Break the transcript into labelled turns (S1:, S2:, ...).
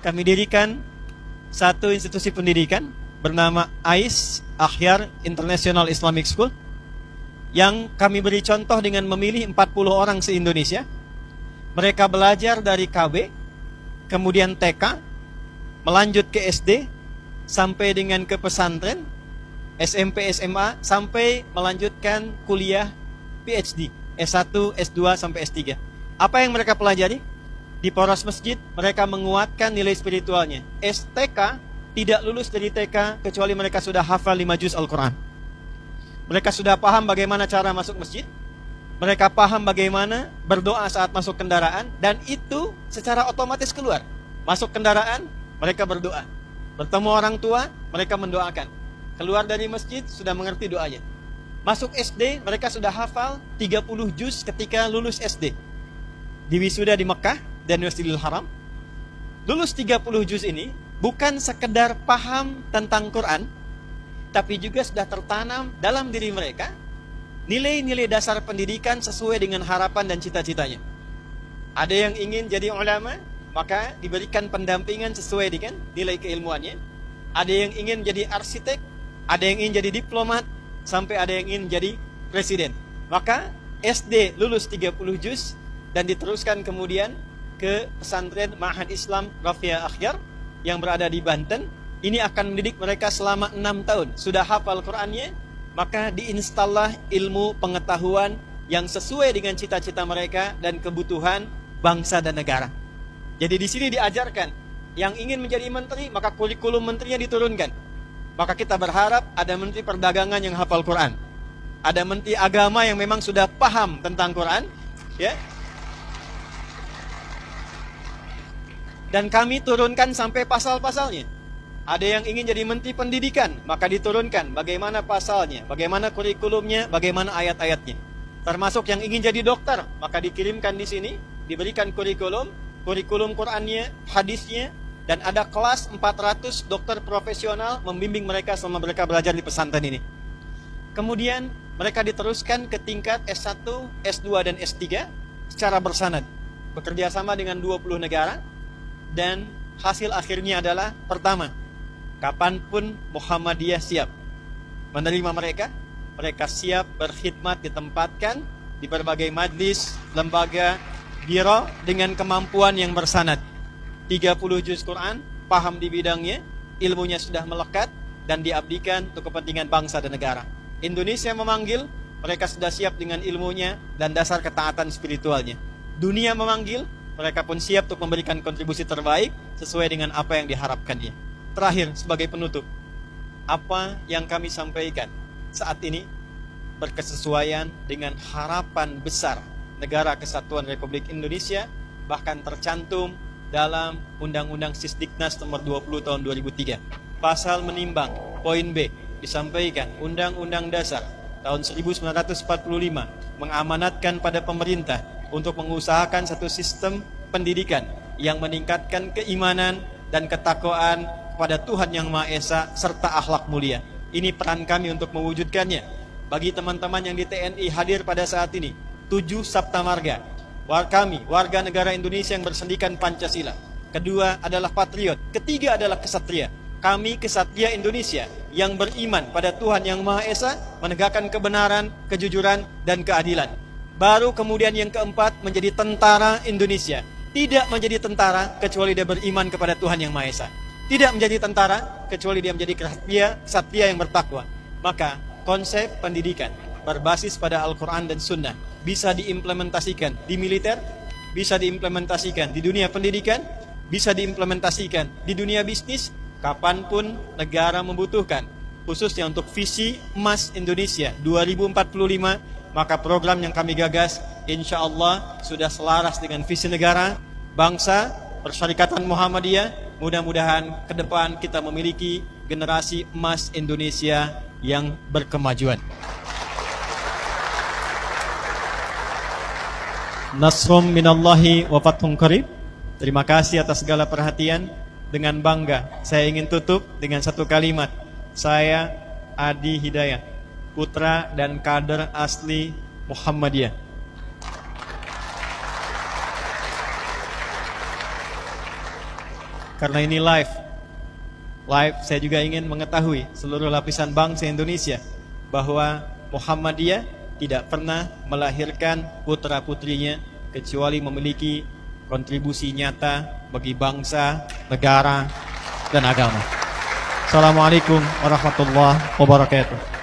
S1: kami dirikan satu institusi pendidikan bernama AIS, Akhyar International Islamic School, yang kami beri contoh dengan memilih 40 orang se-Indonesia. Mereka belajar dari KB, kemudian TK, melanjut ke SD, sampai dengan ke pesantren, SMP, SMA, sampai melanjutkan kuliah PhD, S1, S2, sampai S3. Apa yang mereka pelajari? Di poros masjid, mereka menguatkan nilai spiritualnya. STK tidak lulus dari TK kecuali mereka sudah hafal 5 juz Al-Quran. Mereka sudah paham bagaimana cara masuk masjid. Mereka paham bagaimana berdoa saat masuk kendaraan. Dan itu secara otomatis keluar. Masuk kendaraan, mereka berdoa. Bertemu orang tua, mereka mendoakan. Keluar dari masjid, sudah mengerti doanya. Masuk SD, mereka sudah hafal 30 juz ketika lulus SD. Di wisuda di Mekah dan Masjidil Haram. Lulus 30 juz ini bukan sekedar paham tentang Quran, tapi juga sudah tertanam dalam diri mereka nilai-nilai dasar pendidikan sesuai dengan harapan dan cita-citanya. Ada yang ingin jadi ulama, maka diberikan pendampingan sesuai dengan nilai keilmuannya. Ada yang ingin jadi arsitek, ada yang ingin jadi diplomat, sampai ada yang ingin jadi presiden. Maka SD lulus 30 juz dan diteruskan kemudian ke pesantren Ma'had Islam Rafia Akhyar yang berada di Banten. Ini akan mendidik mereka selama 6 tahun. Sudah hafal Qur'annya, maka diinstallah ilmu pengetahuan yang sesuai dengan cita-cita mereka dan kebutuhan bangsa dan negara. Jadi di sini diajarkan, yang ingin menjadi menteri, maka kurikulum menterinya diturunkan. Maka kita berharap ada menteri perdagangan yang hafal Quran. Ada menteri agama yang memang sudah paham tentang Quran, ya. Dan kami turunkan sampai pasal-pasalnya. Ada yang ingin jadi menteri pendidikan, maka diturunkan bagaimana pasalnya, bagaimana kurikulumnya, bagaimana ayat-ayatnya. Termasuk yang ingin jadi dokter, maka dikirimkan di sini, diberikan kurikulum Qurannya, hadisnya, dan ada kelas 400 dokter profesional membimbing mereka selama mereka belajar di pesantren ini. Kemudian mereka diteruskan ke tingkat S1, S2, dan S3 secara bersanad, bekerja sama dengan 20 negara. Dan hasil akhirnya adalah, pertama, kapanpun Muhammadiyah siap menerima mereka, mereka siap berkhidmat, ditempatkan di berbagai majlis, lembaga, biro dengan kemampuan yang bersanad. 30 juz Quran, paham di bidangnya, ilmunya sudah melekat dan diabdikan untuk kepentingan bangsa dan negara. Indonesia memanggil, mereka sudah siap dengan ilmunya dan dasar ketaatan spiritualnya. Dunia memanggil, mereka pun siap untuk memberikan kontribusi terbaik sesuai dengan apa yang diharapkannya. Terakhir, sebagai penutup, apa yang kami sampaikan saat ini berkesesuaian dengan harapan besar Negara Kesatuan Republik Indonesia, bahkan tercantum dalam Undang-Undang Sisdiknas nomor 20 tahun 2003. Pasal menimbang, poin B, disampaikan Undang-Undang Dasar tahun 1945 mengamanatkan pada pemerintah untuk mengusahakan satu sistem pendidikan yang meningkatkan keimanan dan ketakwaan kepada Tuhan Yang Maha Esa serta akhlak mulia. Ini peran kami untuk mewujudkannya. Bagi teman-teman yang di TNI hadir pada saat ini, 7 Sabta Marga, kami warga negara Indonesia yang bersendikan Pancasila. Kedua adalah patriot, ketiga adalah kesatria. Kami kesatria Indonesia yang beriman pada Tuhan Yang Maha Esa, menegakkan kebenaran, kejujuran, dan keadilan. Baru kemudian yang keempat menjadi tentara Indonesia. Tidak menjadi tentara kecuali dia beriman kepada Tuhan Yang Maha Esa. Tidak menjadi tentara kecuali dia menjadi kesatria yang bertakwa. Maka konsep pendidikan berbasis pada Al-Quran dan Sunnah bisa diimplementasikan di militer, bisa diimplementasikan di dunia pendidikan, bisa diimplementasikan di dunia bisnis, kapanpun negara membutuhkan. Khususnya untuk visi emas Indonesia 2045, maka program yang kami gagas insya Allah sudah selaras dengan visi negara, bangsa, Persyarikatan Muhammadiyah. Mudah-mudahan ke depan kita memiliki generasi emas Indonesia yang berkemajuan. Nasrum minallahi wa fathun qarib. Terima kasih atas segala perhatian. Dengan bangga saya ingin tutup dengan satu kalimat. Saya Adi Hidayat, putra dan kader asli Muhammadiyah. karena ini live. Saya juga ingin mengetahui seluruh lapisan bangsa Indonesia bahwa Muhammadiyah tidak pernah melahirkan putra-putrinya kecuali memiliki kontribusi nyata bagi bangsa, negara, dan agama. Assalamualaikum warahmatullahi wabarakatuh.